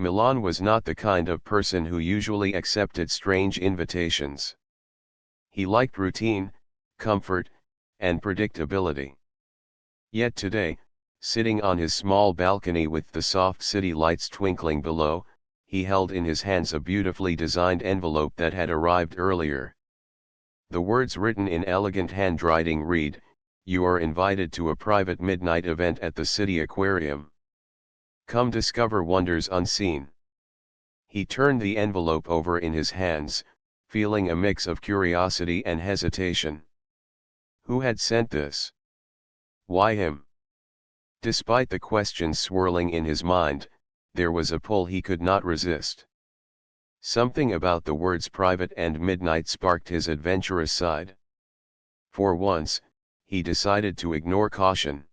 Milan was not the kind of person who usually accepted strange invitations. He liked routine, comfort, and predictability. Yet today, sitting on his small balcony with the soft city lights twinkling below, he held in his hands a beautifully designed envelope that had arrived earlier. The words written in elegant handwriting read, "You are invited to a private midnight event at the city aquarium. Come discover wonders unseen." He turned the envelope over in his hands, feeling a mix of curiosity and hesitation. Who had sent this? Why him? Despite the questions swirling in his mind, there was a pull he could not resist. Something about the words private and midnight sparked his adventurous side. For once, he decided to ignore caution.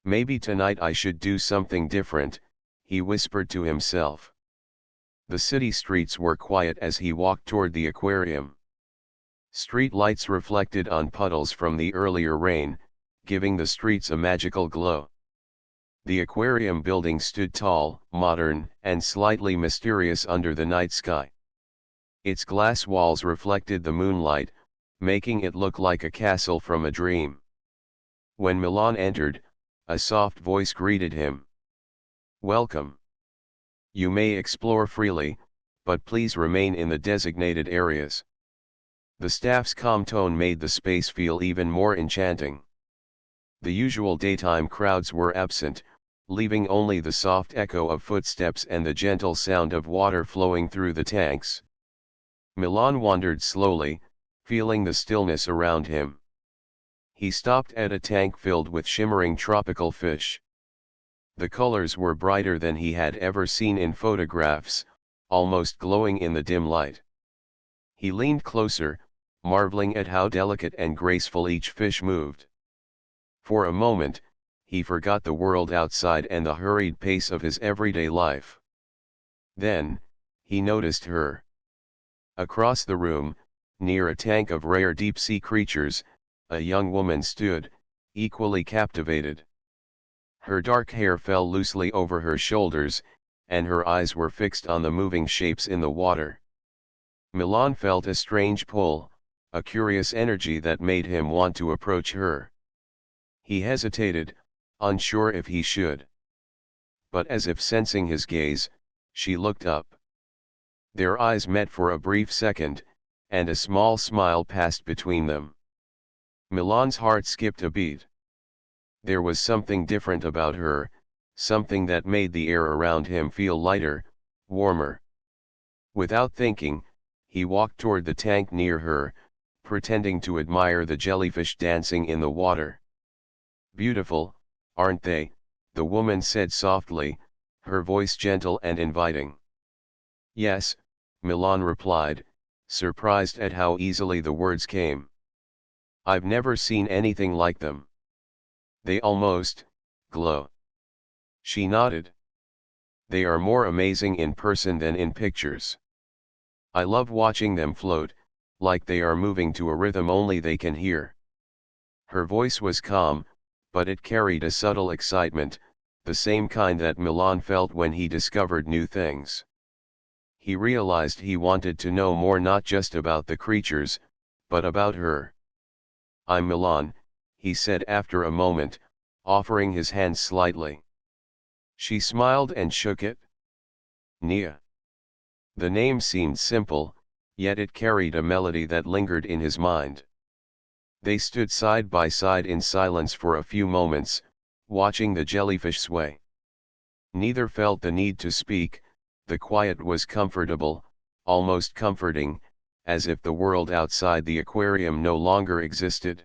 Maybe tonight I should do something different, he whispered to himself. The city streets were quiet as he walked toward the aquarium. Street lights reflected on puddles from the earlier rain, giving the streets a magical glow. The aquarium building stood tall, modern, and slightly mysterious under the night sky. Its glass walls reflected the moonlight, making it look like a castle from a dream. When Milan entered, a soft voice greeted him. "Welcome. You may explore freely, but please remain in the designated areas." The staff's calm tone made the space feel even more enchanting. The usual daytime crowds were absent, leaving only the soft echo of footsteps and the gentle sound of water flowing through the tanks. Milan wandered slowly, feeling the stillness around him. He stopped at a tank filled with shimmering tropical fish. The colors were brighter than he had ever seen in photographs, almost glowing in the dim light. He leaned closer, marveling at how delicate and graceful each fish moved. For a moment, he forgot the world outside and the hurried pace of his everyday life. Then, he noticed her. Across the room, near a tank of rare deep-sea creatures, a young woman stood, equally captivated. Her dark hair fell loosely over her shoulders, and her eyes were fixed on the moving shapes in the water. Milan felt a strange pull, a curious energy that made him want to approach her. He hesitated, unsure if he should. But as if sensing his gaze, she looked up. Their eyes met for a brief second, and a small smile passed between them. Milan's heart skipped a beat. There was something different about her, something that made the air around him feel lighter, warmer. Without thinking, he walked toward the tank near her, pretending to admire the jellyfish dancing in the water. "Beautiful, aren't they?" the woman said softly, her voice gentle and inviting. "Yes," Milan replied, surprised at how easily the words came. "I've never seen anything like them. They almost glow." She nodded. "They are more amazing in person than in pictures. I love watching them float, like they are moving to a rhythm only they can hear." Her voice was calm, but it carried a subtle excitement, the same kind that Milan felt when he discovered new things. He realized he wanted to know more, not just about the creatures, but about her. "I'm Milan," he said after a moment, offering his hand slightly. She smiled and shook it. "Nia." The name seemed simple, yet it carried a melody that lingered in his mind. They stood side by side in silence for a few moments, watching the jellyfish sway. Neither felt the need to speak. The quiet was comfortable, almost comforting, as if the world outside the aquarium no longer existed.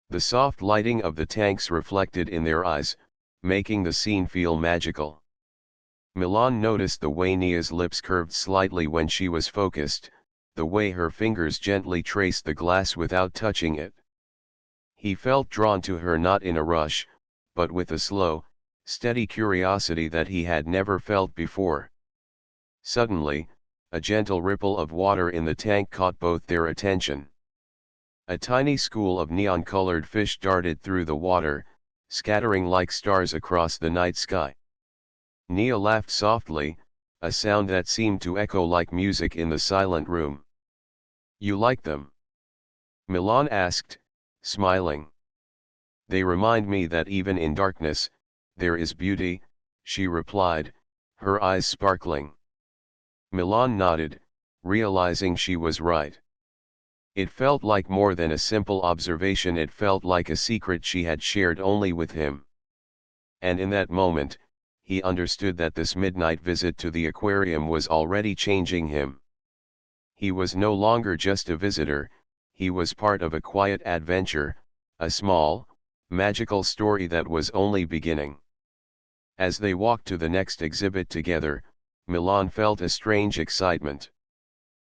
The soft lighting of the tanks reflected in their eyes, making the scene feel magical. Milan noticed the way Nia's lips curved slightly when she was focused, the way her fingers gently traced the glass without touching it. He felt drawn to her, not in a rush, but with a slow, steady curiosity that he had never felt before. Suddenly, a gentle ripple of water in the tank caught both their attention. A tiny school of neon-colored fish darted through the water, scattering like stars across the night sky. Nia laughed softly, a sound that seemed to echo like music in the silent room. You like them? Milan asked, smiling. They remind me that even in darkness, there is beauty, she replied, her eyes sparkling. Milan nodded, realizing she was right. It felt like more than a simple observation, it felt like a secret she had shared only with him. And in that moment, he understood that this midnight visit to the aquarium was already changing him. He was no longer just a visitor, he was part of a quiet adventure, a small, magical story that was only beginning. As they walked to the next exhibit together, Milan felt a strange excitement.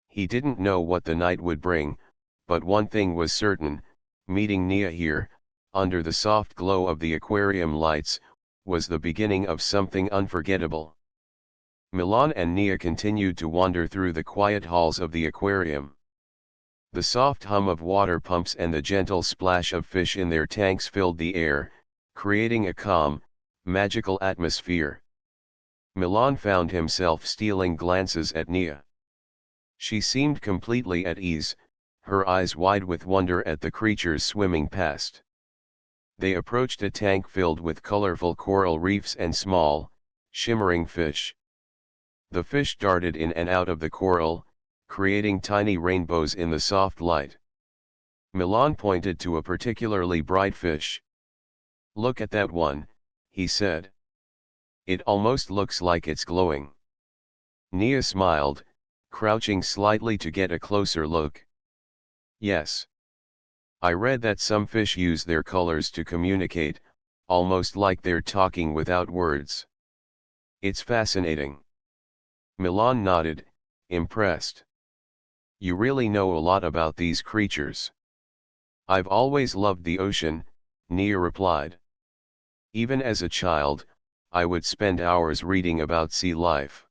He didn't know what the night would bring, but one thing was certain, meeting Nia here, under the soft glow of the aquarium lights, was the beginning of something unforgettable. Milan and Nia continued to wander through the quiet halls of the aquarium. The soft hum of water pumps and the gentle splash of fish in their tanks filled the air, creating a calm, magical atmosphere. Milan found himself stealing glances at Nia. She seemed completely at ease, her eyes wide with wonder at the creatures swimming past. They approached a tank filled with colorful coral reefs and small, shimmering fish. The fish darted in and out of the coral, creating tiny rainbows in the soft light. Milan pointed to a particularly bright fish. Look at that one, he said. It almost looks like it's glowing. Nia smiled, crouching slightly to get a closer look. Yes. I read that some fish use their colors to communicate, almost like they're talking without words. It's fascinating. Milan nodded, impressed. You really know a lot about these creatures. I've always loved the ocean, Nia replied. Even as a child, I would spend hours reading about sea life.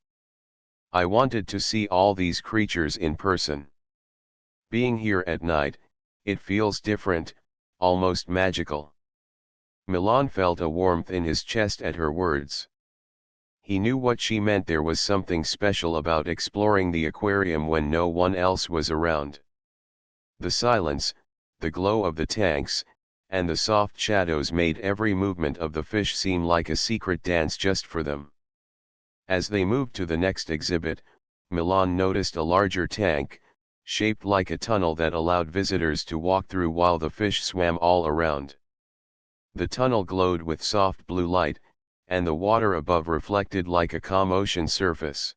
I wanted to see all these creatures in person. Being here at night, it feels different, almost magical. Milan felt a warmth in his chest at her words. He knew what she meant, there was something special about exploring the aquarium when no one else was around. The silence, the glow of the tanks, and the soft shadows made every movement of the fish seem like a secret dance just for them. As they moved to the next exhibit, Milan noticed a larger tank, shaped like a tunnel that allowed visitors to walk through while the fish swam all around. The tunnel glowed with soft blue light, and the water above reflected like a calm ocean surface.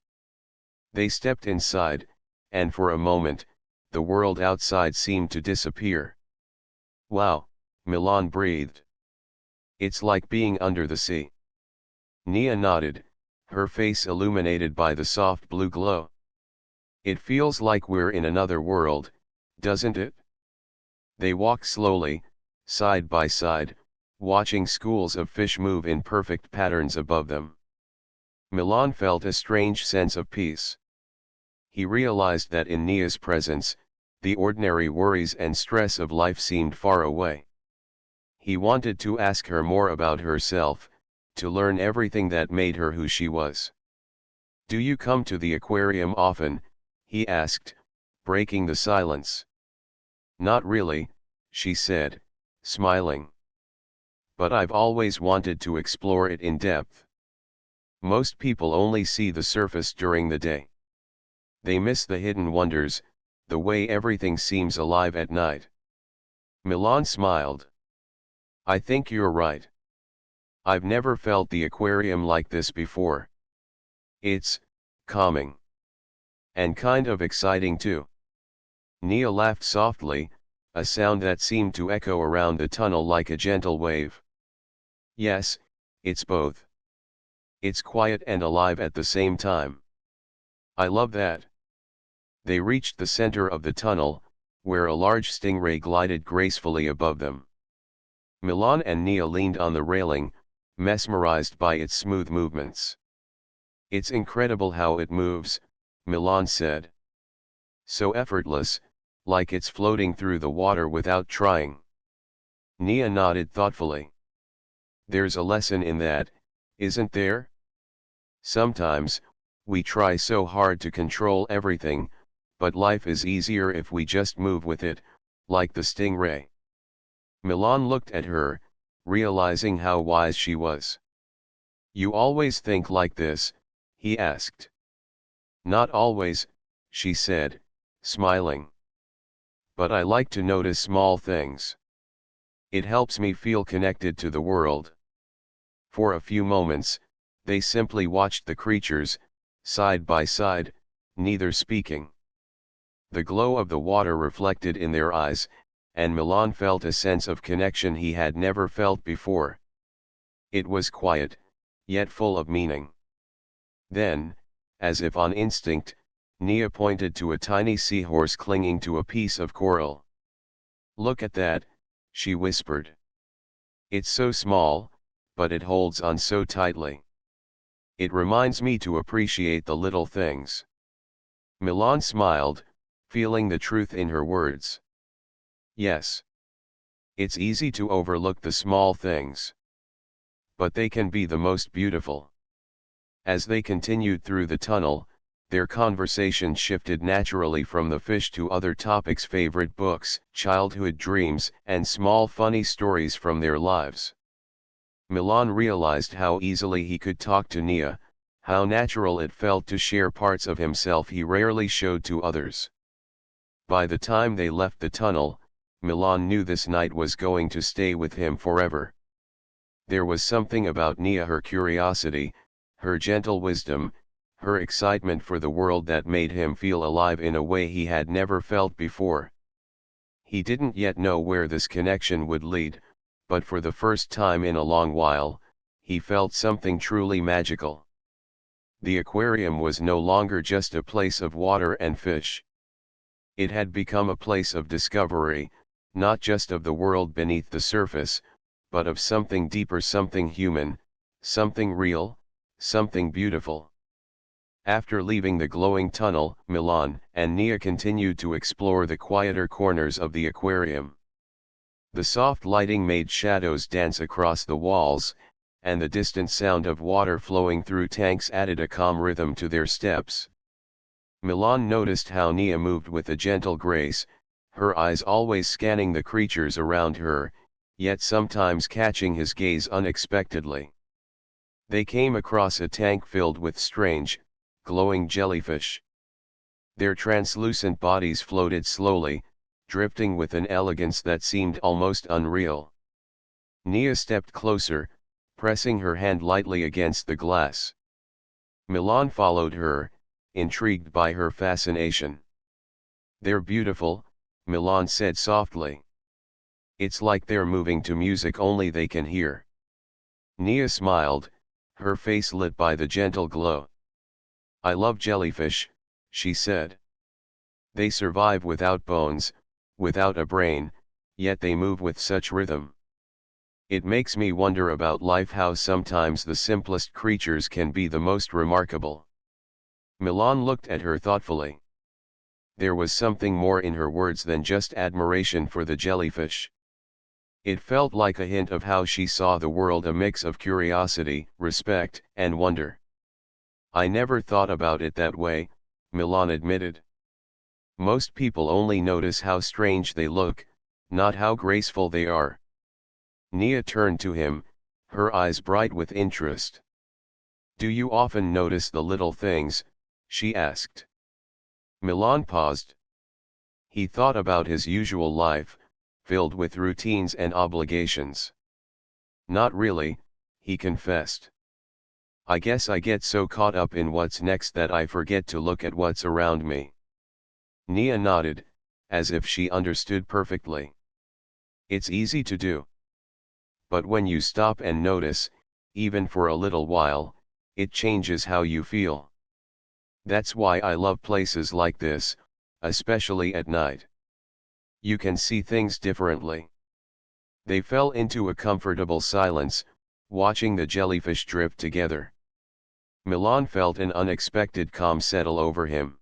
They stepped inside, and for a moment, the world outside seemed to disappear. Wow, Milan breathed. It's like being under the sea. Nia nodded, her face illuminated by the soft blue glow. It feels like we're in another world, doesn't it? They walked slowly, side by side, watching schools of fish move in perfect patterns above them. Milan felt a strange sense of peace. He realized that in Nia's presence, the ordinary worries and stress of life seemed far away. He wanted to ask her more about herself, to learn everything that made her who she was. Do you come to the aquarium often? He asked, breaking the silence. Not really, she said, smiling. But I've always wanted to explore it in depth. Most people only see the surface during the day. They miss the hidden wonders, the way everything seems alive at night. Milan smiled. I think you're right. I've never felt the aquarium like this before. It's calming. And kind of exciting too. Nia laughed softly, a sound that seemed to echo around the tunnel like a gentle wave. Yes, it's both. It's quiet and alive at the same time. I love that. They reached the center of the tunnel, where a large stingray glided gracefully above them. Milan and Nia leaned on the railing, mesmerized by its smooth movements. It's incredible how it moves, Milan said. So effortless, like it's floating through the water without trying. Nia nodded thoughtfully. There's a lesson in that, isn't there? Sometimes, we try so hard to control everything, but life is easier if we just move with it, like the stingray. Milan looked at her, realizing how wise she was. "You always think like this?" he asked. "Not always," she said, smiling. "But I like to notice small things. It helps me feel connected to the world." For a few moments, they simply watched the creatures, side by side, neither speaking. The glow of the water reflected in their eyes, and Milan felt a sense of connection he had never felt before. It was quiet, yet full of meaning. Then, as if on instinct, Nia pointed to a tiny seahorse clinging to a piece of coral. "Look at that," she whispered. "It's so small, but it holds on so tightly. It reminds me to appreciate the little things." Milan smiled, feeling the truth in her words. Yes. It's easy to overlook the small things. But they can be the most beautiful. As they continued through the tunnel, their conversation shifted naturally from the fish to other topics: favorite books, childhood dreams, and small funny stories from their lives. Milan realized how easily he could talk to Nia, how natural it felt to share parts of himself he rarely showed to others. By the time they left the tunnel, Milan knew this night was going to stay with him forever. There was something about Nia, her curiosity, her gentle wisdom, her excitement for the world, that made him feel alive in a way he had never felt before. He didn't yet know where this connection would lead, but for the first time in a long while, he felt something truly magical. The aquarium was no longer just a place of water and fish. It had become a place of discovery, not just of the world beneath the surface, but of something deeper, something human, something real, something beautiful. After leaving the glowing tunnel, Milan and Nia continued to explore the quieter corners of the aquarium. The soft lighting made shadows dance across the walls, and the distant sound of water flowing through tanks added a calm rhythm to their steps. Milan noticed how Nia moved with a gentle grace, her eyes always scanning the creatures around her, yet sometimes catching his gaze unexpectedly. They came across a tank filled with strange, glowing jellyfish. Their translucent bodies floated slowly, drifting with an elegance that seemed almost unreal. Nia stepped closer, pressing her hand lightly against the glass. Milan followed her, intrigued by her fascination. "They're beautiful," Milan said softly. "It's like they're moving to music only they can hear." Nia smiled, her face lit by the gentle glow. "I love jellyfish," she said. "They survive without bones, without a brain, yet they move with such rhythm. It makes me wonder about life, how sometimes the simplest creatures can be the most remarkable." Milan looked at her thoughtfully. There was something more in her words than just admiration for the jellyfish. It felt like a hint of how she saw the world, a mix of curiosity, respect, and wonder. "I never thought about it that way," Milan admitted. "Most people only notice how strange they look, not how graceful they are." Nia turned to him, her eyes bright with interest. "Do you often notice the little things?" she asked. Milan paused. He thought about his usual life, filled with routines and obligations. "Not really," he confessed. "I guess I get so caught up in what's next that I forget to look at what's around me." Nia nodded, as if she understood perfectly. "It's easy to do. But when you stop and notice, even for a little while, it changes how you feel. That's why I love places like this, especially at night. You can see things differently." They fell into a comfortable silence, watching the jellyfish drift together. Milan felt an unexpected calm settle over him.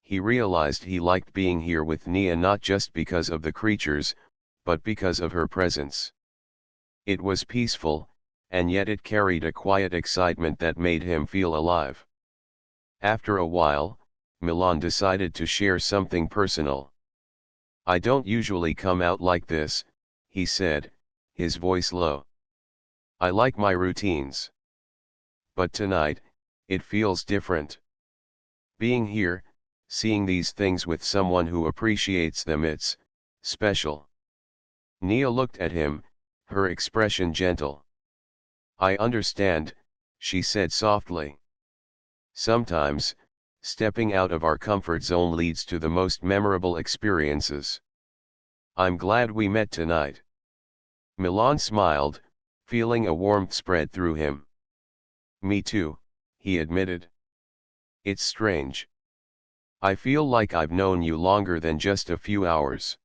He realized he liked being here with Nia not just because of the creatures, but because of her presence. It was peaceful, and yet it carried a quiet excitement that made him feel alive. After a while, Milan decided to share something personal. "I don't usually come out like this," he said, his voice low. "I like my routines. But tonight, it feels different. Being here, seeing these things with someone who appreciates them, it's special." Nia looked at him, her expression gentle. "I understand," she said softly. "Sometimes, stepping out of our comfort zone leads to the most memorable experiences. I'm glad we met tonight." Milan smiled, feeling a warmth spread through him. "Me too," he admitted. "It's strange. I feel like I've known you longer than just a few hours."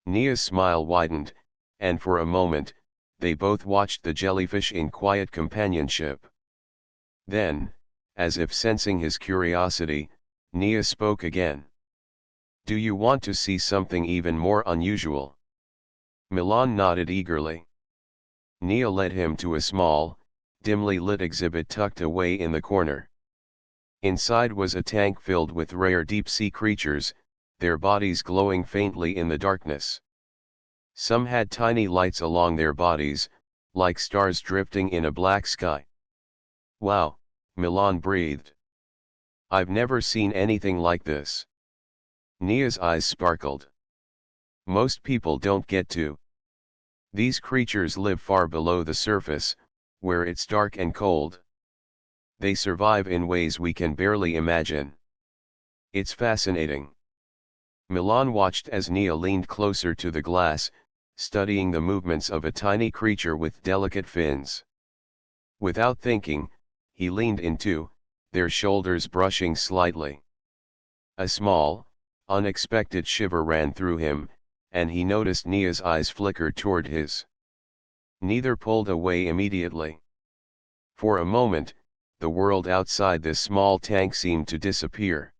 Nia's smile widened, and for a moment, they both watched the jellyfish in quiet companionship. Then, as if sensing his curiosity, Nia spoke again. "Do you want to see something even more unusual?" Milan nodded eagerly. Nia led him to a small, dimly lit exhibit tucked away in the corner. Inside was a tank filled with rare deep-sea creatures, their bodies glowing faintly in the darkness. Some had tiny lights along their bodies, like stars drifting in a black sky. "Wow," Milan breathed. "I've never seen anything like this." Nia's eyes sparkled. "Most people don't get to. These creatures live far below the surface, where it's dark and cold. They survive in ways we can barely imagine. It's fascinating." Milan watched as Nia leaned closer to the glass, studying the movements of a tiny creature with delicate fins. Without thinking, he leaned in too, their shoulders brushing slightly. A small, unexpected shiver ran through him, and he noticed Nia's eyes flicker toward his. Neither pulled away immediately. For a moment, the world outside this small tank seemed to disappear.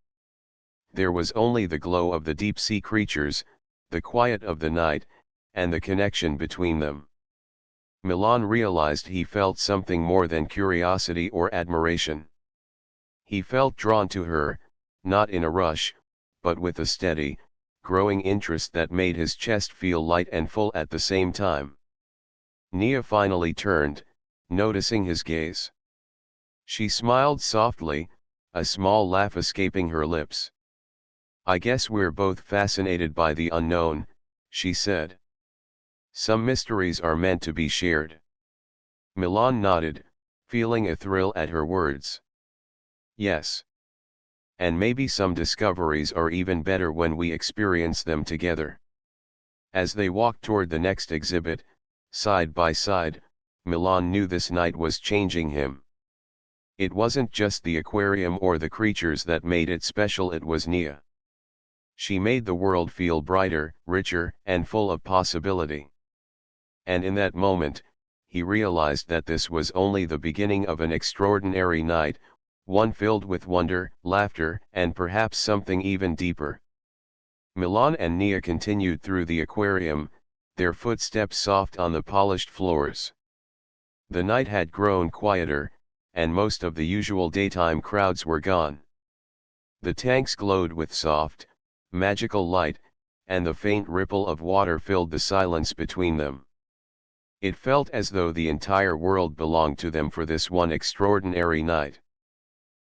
There was only the glow of the deep-sea creatures, the quiet of the night, and the connection between them. Milan realized he felt something more than curiosity or admiration. He felt drawn to her, not in a rush, but with a steady, growing interest that made his chest feel light and full at the same time. Nia finally turned, noticing his gaze. She smiled softly, a small laugh escaping her lips. "I guess we're both fascinated by the unknown," she said. "Some mysteries are meant to be shared." Milan nodded, feeling a thrill at her words. "Yes. And maybe some discoveries are even better when we experience them together." As they walked toward the next exhibit, side by side, Milan knew this night was changing him. It wasn't just the aquarium or the creatures that made it special, it was Nia. She made the world feel brighter, richer, and full of possibility. And in that moment, he realized that this was only the beginning of an extraordinary night, one filled with wonder, laughter, and perhaps something even deeper. Milan and Nia continued through the aquarium, their footsteps soft on the polished floors. The night had grown quieter, and most of the usual daytime crowds were gone. The tanks glowed with soft, magical light, and the faint ripple of water filled the silence between them. It felt as though the entire world belonged to them for this one extraordinary night.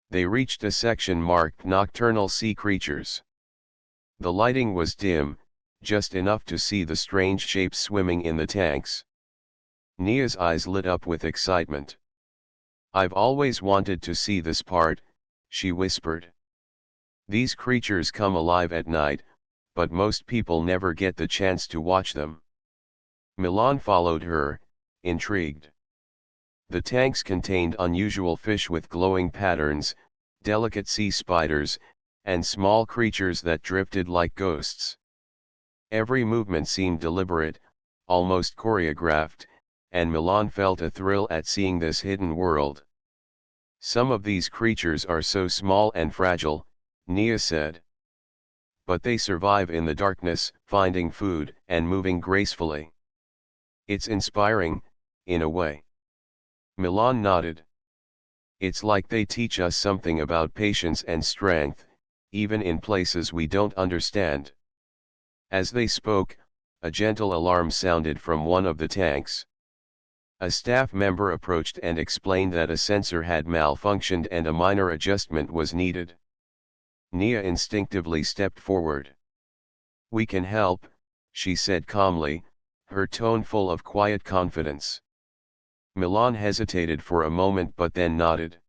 They reached a section marked Nocturnal Sea Creatures. The lighting was dim, just enough to see the strange shapes swimming in the tanks. Nia's eyes lit up with excitement. "I've always wanted to see this part," she whispered. "These creatures come alive at night, but most people never get the chance to watch them." Milan followed her, intrigued. The tanks contained unusual fish with glowing patterns, delicate sea spiders, and small creatures that drifted like ghosts. Every movement seemed deliberate, almost choreographed, and Milan felt a thrill at seeing this hidden world. "Some of these creatures are so small and fragile," Nia said. "But they survive in the darkness, finding food and moving gracefully. It's inspiring, in a way." Milan nodded. It's like they teach us something about patience and strength, even in places we don't understand. As they spoke, a gentle alarm sounded from one of the tanks. A staff member approached and explained that a sensor had malfunctioned and a minor adjustment was needed. Nia instinctively stepped forward. "We can help," she said calmly, her tone full of quiet confidence. Milan hesitated for a moment but then nodded.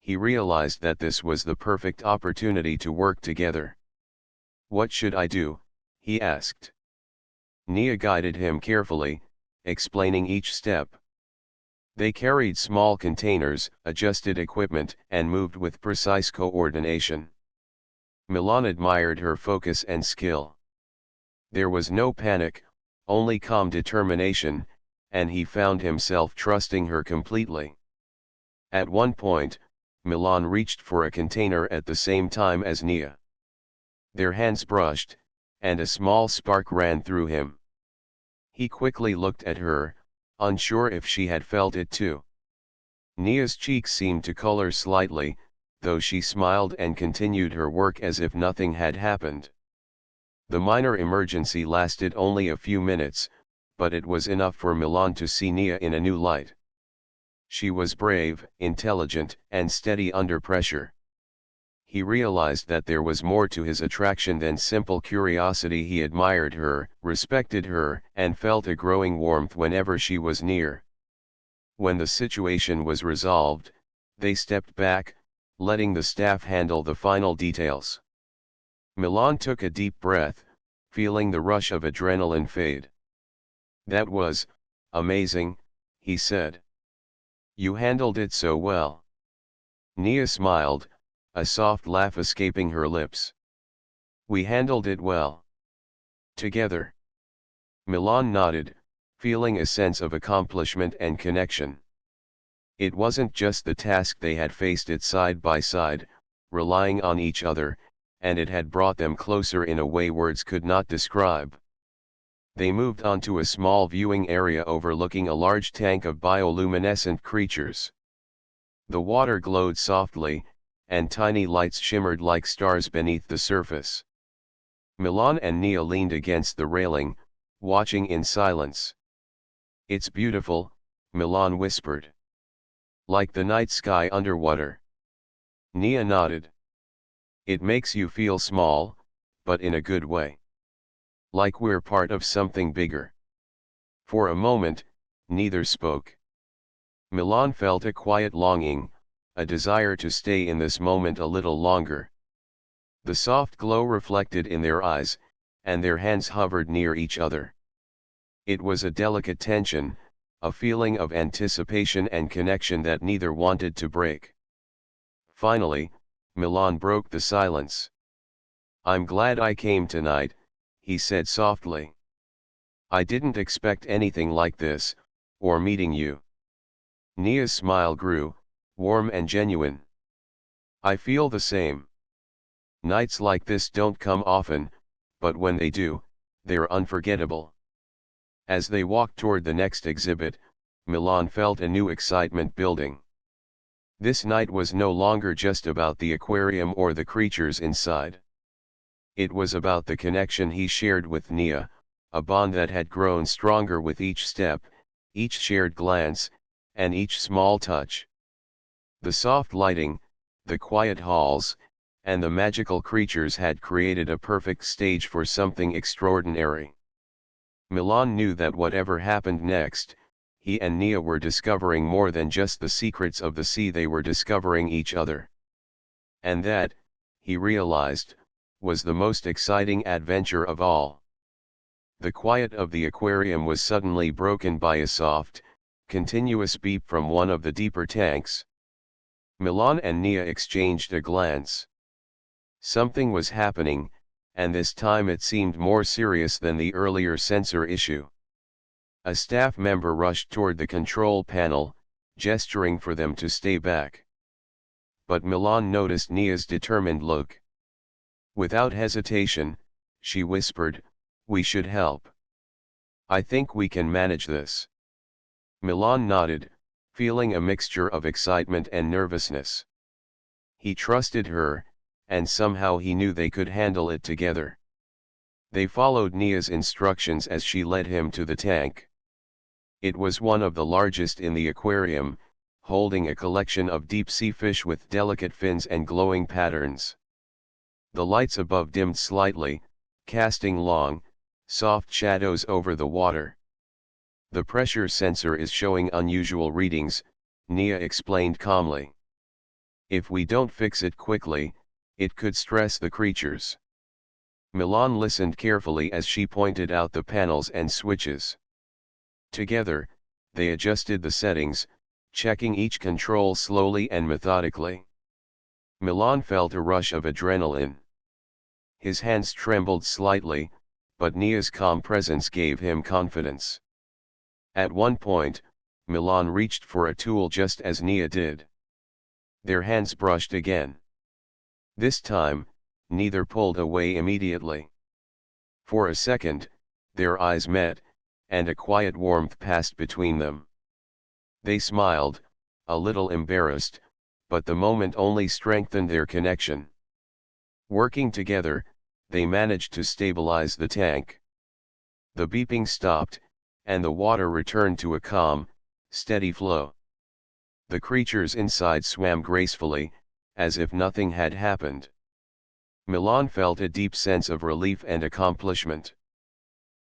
He realized that this was the perfect opportunity to work together. "What should I do?" he asked. Nia guided him carefully, explaining each step. They carried small containers, adjusted equipment, and moved with precise coordination. Milan admired her focus and skill. There was no panic, only calm determination, and he found himself trusting her completely. At one point, Milan reached for a container at the same time as Nia. Their hands brushed, and a small spark ran through him. He quickly looked at her, unsure if she had felt it too. Nia's cheeks seemed to color slightly, though she smiled and continued her work as if nothing had happened. The minor emergency lasted only a few minutes, but it was enough for Milan to see Nia in a new light. She was brave, intelligent, and steady under pressure. He realized that there was more to his attraction than simple curiosity. He admired her, respected her, and felt a growing warmth whenever she was near. When the situation was resolved, they stepped back, letting the staff handle the final details. Milan took a deep breath, feeling the rush of adrenaline fade. "That was amazing," he said. "You handled it so well." Nia smiled, a soft laugh escaping her lips. "We handled it well. Together." Milan nodded, feeling a sense of accomplishment and connection. It wasn't just the task, they had faced it side by side, relying on each other, and it had brought them closer in a way words could not describe. They moved onto a small viewing area overlooking a large tank of bioluminescent creatures. The water glowed softly, and tiny lights shimmered like stars beneath the surface. Milan and Nia leaned against the railing, watching in silence. "It's beautiful," Milan whispered. "Like the night sky underwater." Nia nodded. "It makes you feel small, but in a good way. Like we're part of something bigger." For a moment, neither spoke. Milan felt a quiet longing, a desire to stay in this moment a little longer. The soft glow reflected in their eyes, and their hands hovered near each other. It was a delicate tension, a feeling of anticipation and connection that neither wanted to break. Finally, Milan broke the silence. "I'm glad I came tonight," he said softly. "I didn't expect anything like this, or meeting you." Nia's smile grew, warm and genuine. "I feel the same. Nights like this don't come often, but when they do, they're unforgettable." As they walked toward the next exhibit, Milan felt a new excitement building. This night was no longer just about the aquarium or the creatures inside. It was about the connection he shared with Nia, a bond that had grown stronger with each step, each shared glance, and each small touch. The soft lighting, the quiet halls, and the magical creatures had created a perfect stage for something extraordinary. Milan knew that whatever happened next, he and Nia were discovering more than just the secrets of the sea, they were discovering each other. And that, he realized, was the most exciting adventure of all. The quiet of the aquarium was suddenly broken by a soft, continuous beep from one of the deeper tanks. Milan and Nia exchanged a glance. Something was happening, and this time it seemed more serious than the earlier sensor issue. A staff member rushed toward the control panel, gesturing for them to stay back. But Milan noticed Nia's determined look. Without hesitation, she whispered, "We should help. I think we can manage this." Milan nodded, feeling a mixture of excitement and nervousness. He trusted her, and somehow he knew they could handle it together. They followed Nia's instructions as she led him to the tank. It was one of the largest in the aquarium, holding a collection of deep-sea fish with delicate fins and glowing patterns. The lights above dimmed slightly, casting long, soft shadows over the water. The pressure sensor is showing unusual readings, Nia explained calmly. If we don't fix it quickly, it could stress the creatures. Milan listened carefully as she pointed out the panels and switches. Together, they adjusted the settings, checking each control slowly and methodically. Milan felt a rush of adrenaline. His hands trembled slightly, but Nia's calm presence gave him confidence. At one point, Milan reached for a tool just as Nia did. Their hands brushed again. This time, neither pulled away immediately. For a second, their eyes met, and a quiet warmth passed between them. They smiled, a little embarrassed, but the moment only strengthened their connection. Working together, they managed to stabilize the tank. The beeping stopped, and the water returned to a calm, steady flow. The creatures inside swam gracefully, as if nothing had happened. Milan felt a deep sense of relief and accomplishment.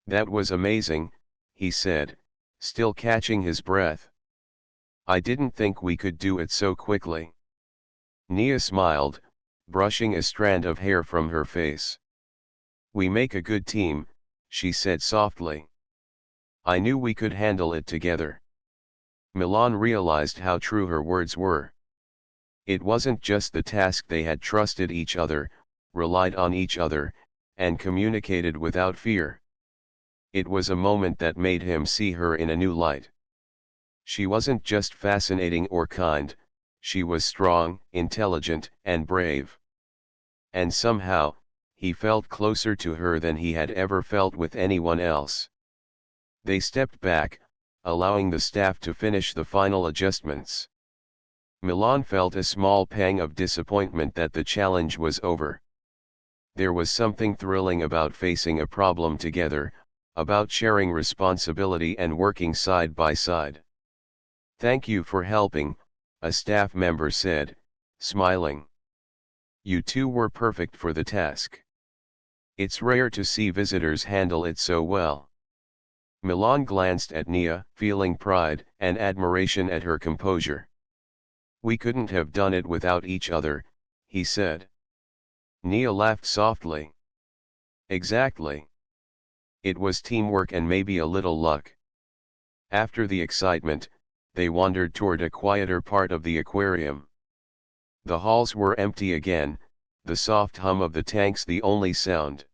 That was amazing, he said, still catching his breath. I didn't think we could do it so quickly. Nia smiled, brushing a strand of hair from her face. We make a good team, she said softly. I knew we could handle it together. Milan realized how true her words were. It wasn't just the task, they had trusted each other, relied on each other, and communicated without fear. It was a moment that made him see her in a new light. She wasn't just fascinating or kind, she was strong, intelligent, and brave. And somehow, he felt closer to her than he had ever felt with anyone else. They stepped back, allowing the staff to finish the final adjustments. Milan felt a small pang of disappointment that the challenge was over. There was something thrilling about facing a problem together, about sharing responsibility and working side by side. Thank you for helping, a staff member said, smiling. You two were perfect for the task. It's rare to see visitors handle it so well. Milan glanced at Nia, feeling pride and admiration at her composure. We couldn't have done it without each other, he said. Nia laughed softly. Exactly. It was teamwork and maybe a little luck. After the excitement, they wandered toward a quieter part of the aquarium. The halls were empty again, the soft hum of the tanks the only sound.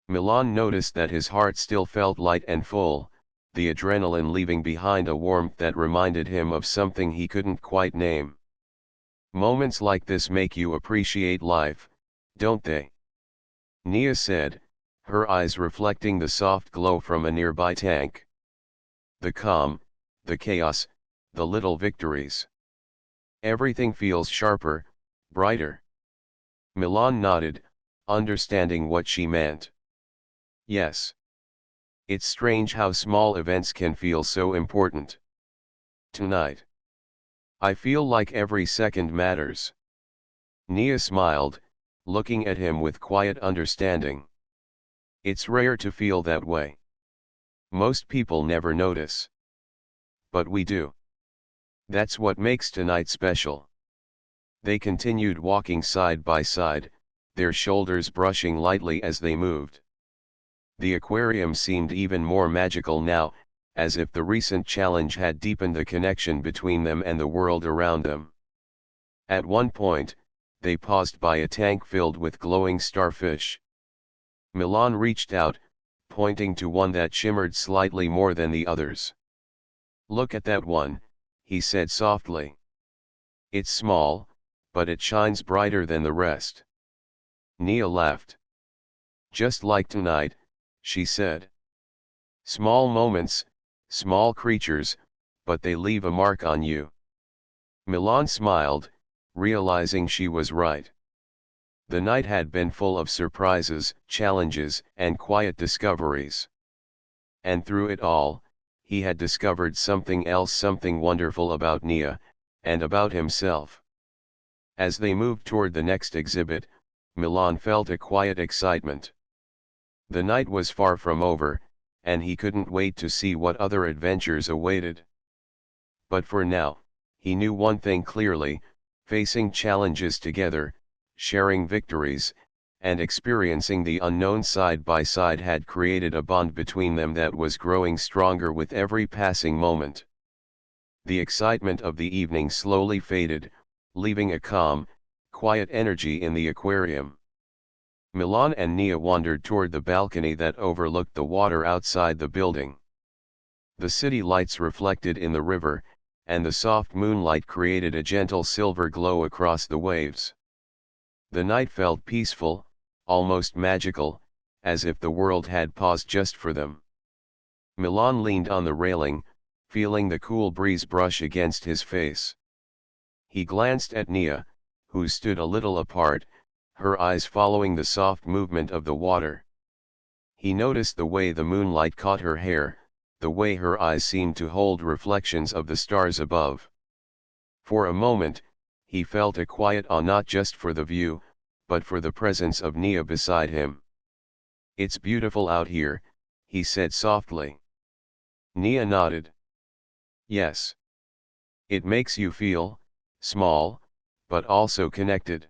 Milan noticed that his heart still felt light and full, the adrenaline leaving behind a warmth that reminded him of something he couldn't quite name. Moments like this make you appreciate life, don't they? Nia said, her eyes reflecting the soft glow from a nearby tank. The calm, the chaos, the little victories. Everything feels sharper, brighter. Milan nodded, understanding what she meant. Yes. It's strange how small events can feel so important. Tonight, I feel like every second matters. Nia smiled, looking at him with quiet understanding. It's rare to feel that way. Most people never notice. But we do. That's what makes tonight special. They continued walking side by side, their shoulders brushing lightly as they moved. The aquarium seemed even more magical now, as if the recent challenge had deepened the connection between them and the world around them. At one point, they paused by a tank filled with glowing starfish. Milan reached out, pointing to one that shimmered slightly more than the others. Look at that one, he said softly. It's small, but it shines brighter than the rest. Nia laughed. Just like tonight, she said. Small moments, small creatures, but they leave a mark on you. Milan smiled, realizing she was right. The night had been full of surprises, challenges, and quiet discoveries. And through it all, he had discovered something else, something wonderful about Nia, and about himself. As they moved toward the next exhibit, Milan felt a quiet excitement. The night was far from over, and he couldn't wait to see what other adventures awaited. But for now, he knew one thing clearly: facing challenges together, sharing victories, and experiencing the unknown side by side had created a bond between them that was growing stronger with every passing moment. The excitement of the evening slowly faded, leaving a calm, quiet energy in the aquarium. Milan and Nia wandered toward the balcony that overlooked the water outside the building. The city lights reflected in the river, and the soft moonlight created a gentle silver glow across the waves. The night felt peaceful, almost magical, as if the world had paused just for them. Milan leaned on the railing, feeling the cool breeze brush against his face. He glanced at Nia, who stood a little apart, her eyes following the soft movement of the water. He noticed the way the moonlight caught her hair, the way her eyes seemed to hold reflections of the stars above. For a moment, he felt a quiet awe, not just for the view, but for the presence of Nia beside him. "It's beautiful out here," he said softly. Nia nodded. "Yes. It makes you feel small, but also connected.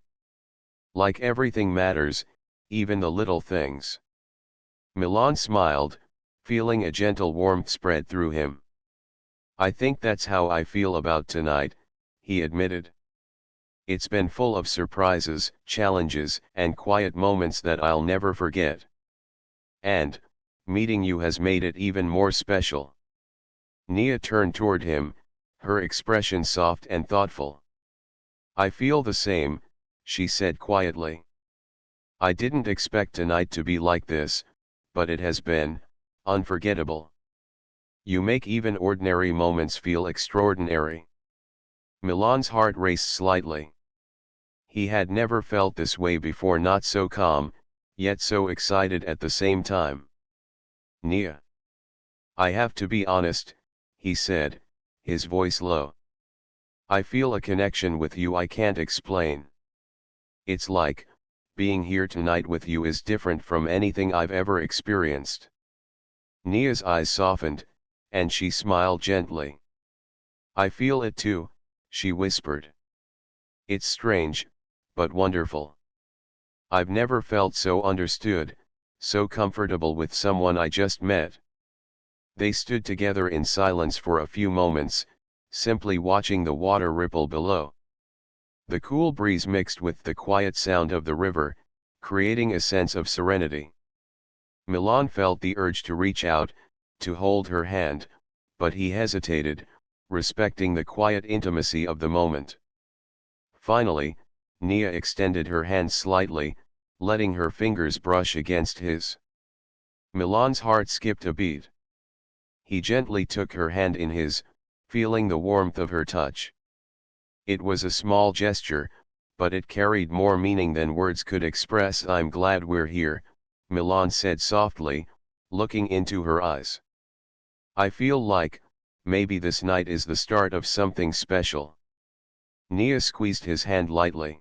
Like everything matters, even the little things." Milan smiled, feeling a gentle warmth spread through him. "I think that's how I feel about tonight," he admitted. "It's been full of surprises, challenges, and quiet moments that I'll never forget. And meeting you has made it even more special." Nia turned toward him, her expression soft and thoughtful. "I feel the same," she said quietly. "I didn't expect tonight to be like this, but it has been unforgettable. You make even ordinary moments feel extraordinary." Milan's heart raced slightly. He had never felt this way before, not so calm, yet so excited at the same time. "Nia, I have to be honest," he said, his voice low. "I feel a connection with you I can't explain. It's like, being here tonight with you is different from anything I've ever experienced." Nia's eyes softened, and she smiled gently. "I feel it too," she whispered. "It's strange, but wonderful. I've never felt so understood, so comfortable with someone I just met." They stood together in silence for a few moments, simply watching the water ripple below. The cool breeze mixed with the quiet sound of the river, creating a sense of serenity. Milan felt the urge to reach out, to hold her hand, but he hesitated, respecting the quiet intimacy of the moment. Finally, Nia extended her hand slightly, letting her fingers brush against his. Milan's heart skipped a beat. He gently took her hand in his, feeling the warmth of her touch. It was a small gesture, but it carried more meaning than words could express. "I'm glad we're here," Milan said softly, looking into her eyes. "I feel like, maybe this night is the start of something special." Nia squeezed his hand lightly.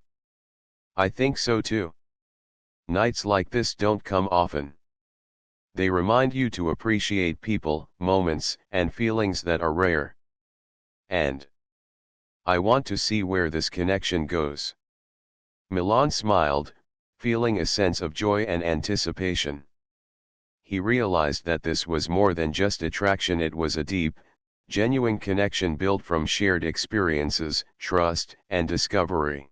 "I think so too. Nights like this don't come often. They remind you to appreciate people, moments, and feelings that are rare. And I want to see where this connection goes." Milan smiled, feeling a sense of joy and anticipation. He realized that this was more than just attraction, it was a deep, genuine connection built from shared experiences, trust, and discovery.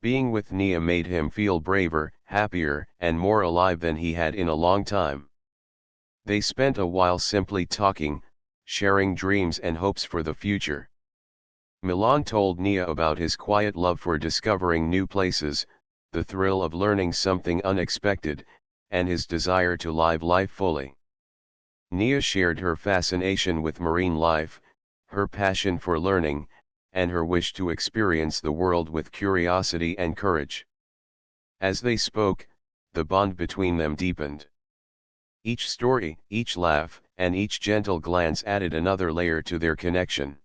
Being with Nia made him feel braver, happier, and more alive than he had in a long time. They spent a while simply talking, sharing dreams and hopes for the future. Milan told Nia about his quiet love for discovering new places, the thrill of learning something unexpected, and his desire to live life fully. Nia shared her fascination with marine life, her passion for learning, and her wish to experience the world with curiosity and courage. As they spoke, the bond between them deepened. Each story, each laugh, and each gentle glance added another layer to their connection.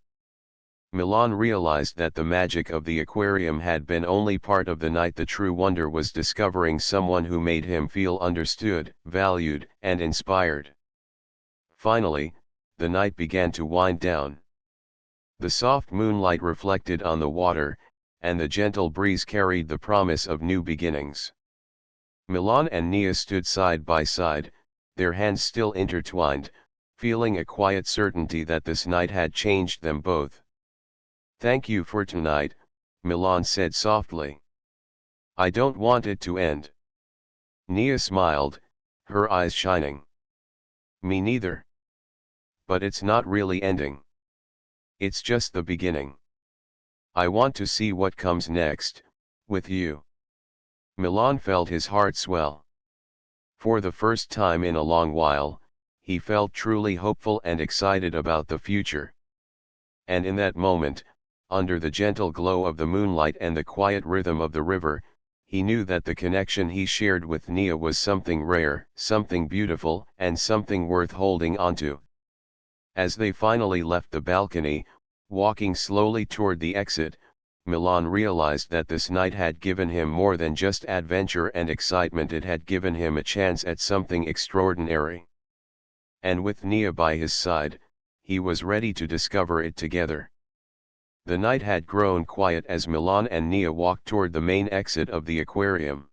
Milan realized that the magic of the aquarium had been only part of the night. The true wonder was discovering someone who made him feel understood, valued, and inspired. Finally, the night began to wind down. The soft moonlight reflected on the water, and the gentle breeze carried the promise of new beginnings. Milan and Nia stood side by side, their hands still intertwined, feeling a quiet certainty that this night had changed them both. "Thank you for tonight," Milan said softly. "I don't want it to end." Nia smiled, her eyes shining. "Me neither. But it's not really ending. It's just the beginning. I want to see what comes next, with you." Milan felt his heart swell. For the first time in a long while, he felt truly hopeful and excited about the future. And in that moment, under the gentle glow of the moonlight and the quiet rhythm of the river, he knew that the connection he shared with Nia was something rare, something beautiful, and something worth holding onto. As they finally left the balcony, walking slowly toward the exit, Milan realized that this night had given him more than just adventure and excitement. It had given him a chance at something extraordinary. And with Nia by his side, he was ready to discover it together. The night had grown quiet as Milan and Nia walked toward the main exit of the aquarium.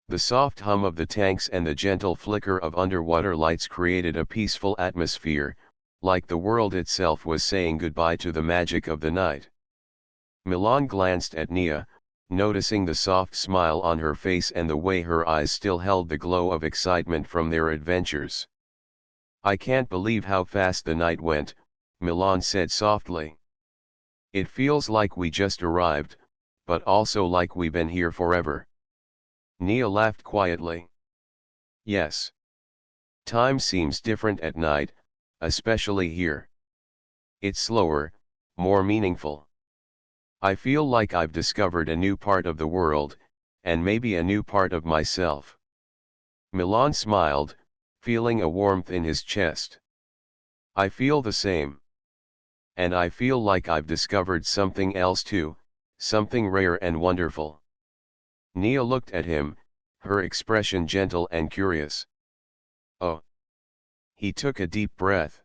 The soft hum of the tanks and the gentle flicker of underwater lights created a peaceful atmosphere, like the world itself was saying goodbye to the magic of the night. Milan glanced at Nia, noticing the soft smile on her face and the way her eyes still held the glow of excitement from their adventures. "I can't believe how fast the night went," Milan said softly. "It feels like we just arrived, but also like we've been here forever." Nia laughed quietly. "Yes. Time seems different at night, especially here. It's slower, more meaningful. I feel like I've discovered a new part of the world, and maybe a new part of myself." Milan smiled, feeling a warmth in his chest. "I feel the same. And I feel like I've discovered something else too, something rare and wonderful." Nia looked at him, her expression gentle and curious. "Oh." He took a deep breath.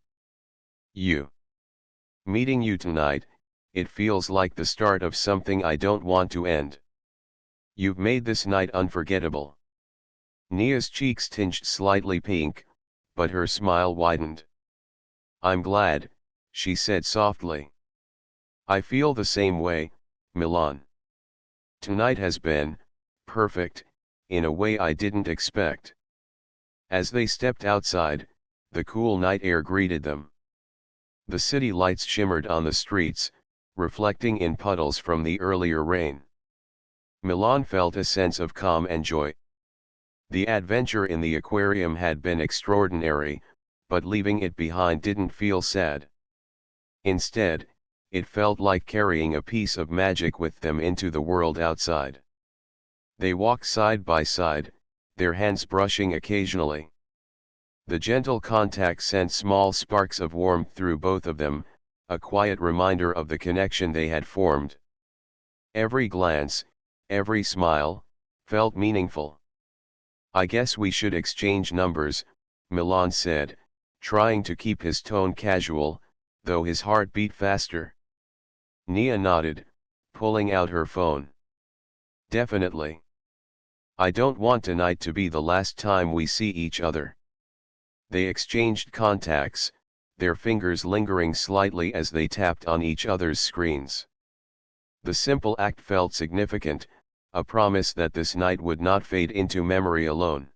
Meeting you tonight, it feels like the start of something I don't want to end. You've made this night unforgettable." Nia's cheeks tinged slightly pink, but her smile widened. "I'm glad," she said softly. "I feel the same way, Milan. Tonight has been perfect, in a way I didn't expect." As they stepped outside, the cool night air greeted them. The city lights shimmered on the streets, reflecting in puddles from the earlier rain. Milan felt a sense of calm and joy. The adventure in the aquarium had been extraordinary, but leaving it behind didn't feel sad. Instead, it felt like carrying a piece of magic with them into the world outside. They walked side by side, their hands brushing occasionally. The gentle contact sent small sparks of warmth through both of them, a quiet reminder of the connection they had formed. Every glance, every smile, felt meaningful. "I guess we should exchange numbers," Milan said, trying to keep his tone casual, though his heart beat faster. Nia nodded, pulling out her phone. "Definitely. I don't want tonight to be the last time we see each other." They exchanged contacts, their fingers lingering slightly as they tapped on each other's screens. The simple act felt significant, a promise that this night would not fade into memory alone.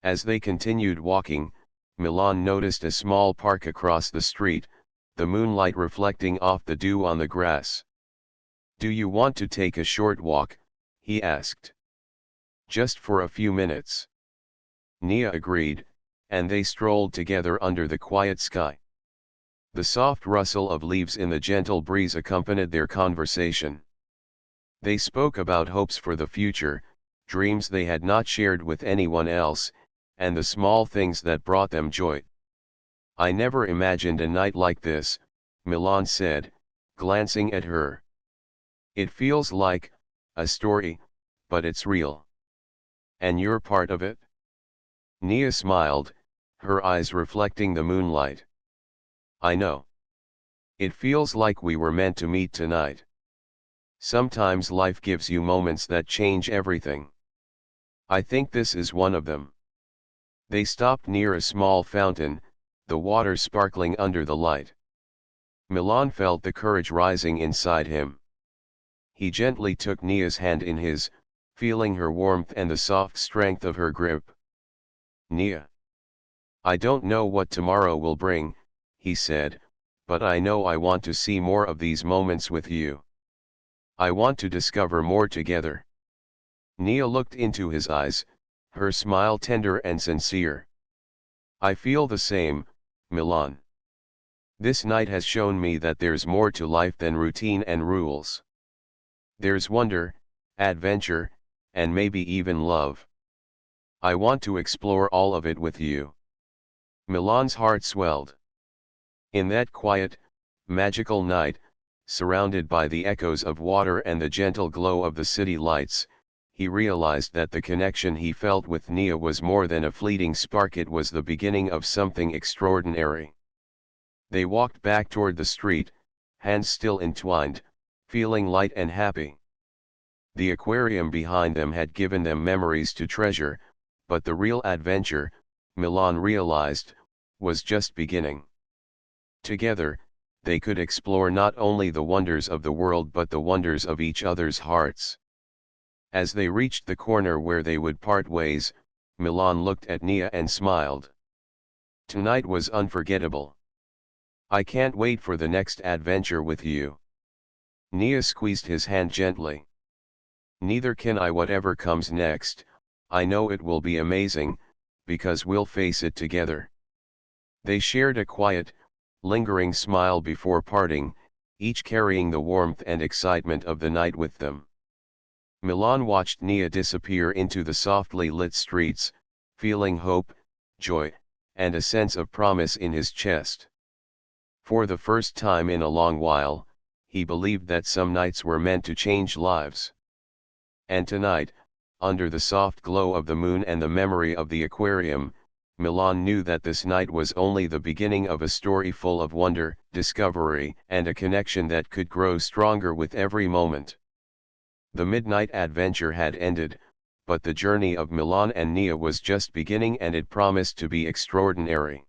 As they continued walking, Milan noticed a small park across the street, the moonlight reflecting off the dew on the grass. "Do you want to take a short walk?" he asked. "Just for a few minutes." Nia agreed, and they strolled together under the quiet sky. The soft rustle of leaves in the gentle breeze accompanied their conversation. They spoke about hopes for the future, dreams they had not shared with anyone else, and the small things that brought them joy. "I never imagined a night like this," Milan said, glancing at her. "It feels like a story, but it's real. And you're part of it?" Nia smiled, her eyes reflecting the moonlight. "I know. It feels like we were meant to meet tonight. Sometimes life gives you moments that change everything. I think this is one of them." They stopped near a small fountain, the water sparkling under the light. Milan felt the courage rising inside him. He gently took Nia's hand in his, feeling her warmth and the soft strength of her grip. "Nia, I don't know what tomorrow will bring," he said, "but I know I want to see more of these moments with you. I want to discover more together." Nia looked into his eyes, her smile tender and sincere. "I feel the same, Milan. This night has shown me that there's more to life than routine and rules. There's wonder, adventure, and maybe even love. I want to explore all of it with you." Milan's heart swelled. In that quiet, magical night, surrounded by the echoes of water and the gentle glow of the city lights, he realized that the connection he felt with Nia was more than a fleeting spark, it was the beginning of something extraordinary. They walked back toward the street, hands still entwined, feeling light and happy. The aquarium behind them had given them memories to treasure, but the real adventure, Milan realized, was just beginning. Together, they could explore not only the wonders of the world but the wonders of each other's hearts. As they reached the corner where they would part ways, Milan looked at Nia and smiled. "Tonight was unforgettable. I can't wait for the next adventure with you." Nia squeezed his hand gently. "Neither can I. Whatever comes next, I know it will be amazing, because we'll face it together." They shared a quiet, lingering smile before parting, each carrying the warmth and excitement of the night with them. Milan watched Nia disappear into the softly lit streets, feeling hope, joy, and a sense of promise in his chest. For the first time in a long while, he believed that some nights were meant to change lives. And tonight, under the soft glow of the moon and the memory of the aquarium, Milan knew that this night was only the beginning of a story full of wonder, discovery, and a connection that could grow stronger with every moment. The midnight adventure had ended, but the journey of Milan and Nia was just beginning, and it promised to be extraordinary.